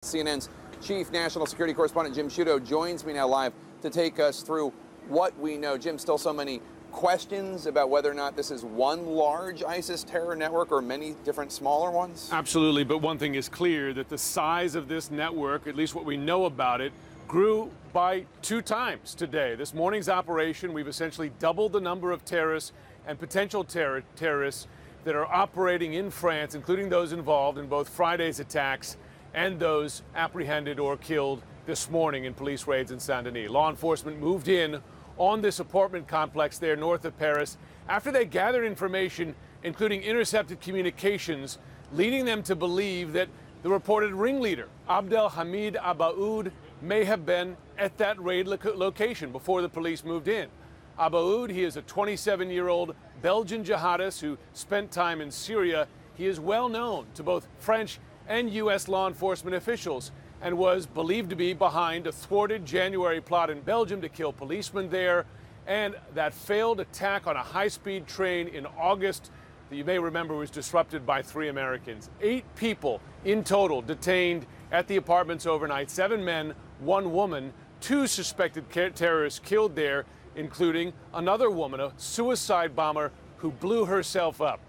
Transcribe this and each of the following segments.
CNN's Chief National Security Correspondent Jim Sciutto joins me now live to take us through what we know. Jim, still so many questions about whether or not this is one large ISIS terror network or many different smaller ones? Absolutely, but one thing is clear, that the size of this network, at least what we know about it, grew by 2 times today. This morning's operation, we've essentially doubled the number of terrorists and potential terrorists that are operating in France, including those involved in both Friday's attacks and those apprehended or killed this morning in police raids in Saint-Denis. Law enforcement moved in on this apartment complex there north of Paris after they gathered information, including intercepted communications, leading them to believe that the reported ringleader, Abdelhamid Abaoud, may have been at that raid location before the police moved in. Abaoud, he is a 27-year-old Belgian jihadist who spent time in Syria. He is well known to both French and U.S. law enforcement officials and was believed to be behind a thwarted January plot in Belgium to kill policemen there and that failed attack on a high-speed train in August that you may remember was disrupted by 3 Americans. 8 people in total detained at the apartments overnight, 7 men, 1 woman, 2 suspected terrorists killed there, including another woman, a suicide bomber who blew herself up.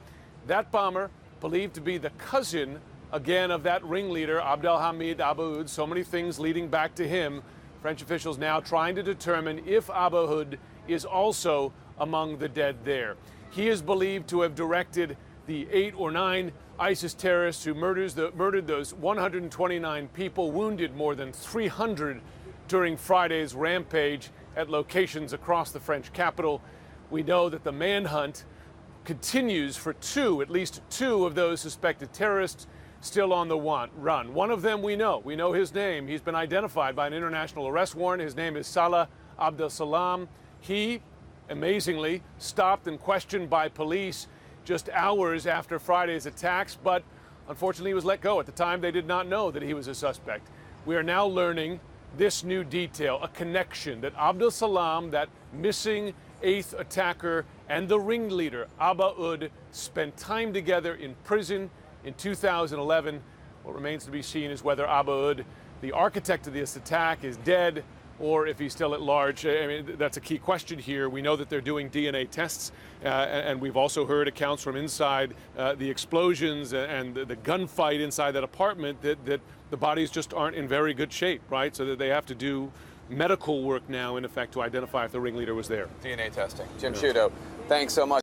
That bomber, believed to be the cousin again of that ringleader, Abdelhamid Abaoud, so many things leading back to him. French officials now trying to determine if Abaoud is also among the dead there. He is believed to have directed the 8 or 9 ISIS terrorists who murdered those 129 people, wounded more than 300 during Friday's rampage at locations across the French capital. We know that the manhunt continues for at least two of those suspected terrorists still on the run. One of them we know his name. He's been identified by an international arrest warrant. His name is Salah Abdeslam. He, amazingly, stopped and questioned by police just hours after Friday's attacks, but unfortunately he was let go. At the time, they did not know that he was a suspect. We are now learning this new detail, a connection that Abdeslam, that missing 8th attacker, and the ringleader, Abaoud, spent time together in prison in 2011. What remains to be seen is whether Abaoud, the architect of this attack, is dead or if he's still at large. I mean, that's a key question here. We know that they're doing DNA tests, and we've also heard accounts from inside the explosions and the gunfight inside that apartment that the bodies just aren't in very good shape, right? So that they have to do medical work now, in effect, to identify if the ringleader was there. DNA testing. Jim Sciutto, thanks so much.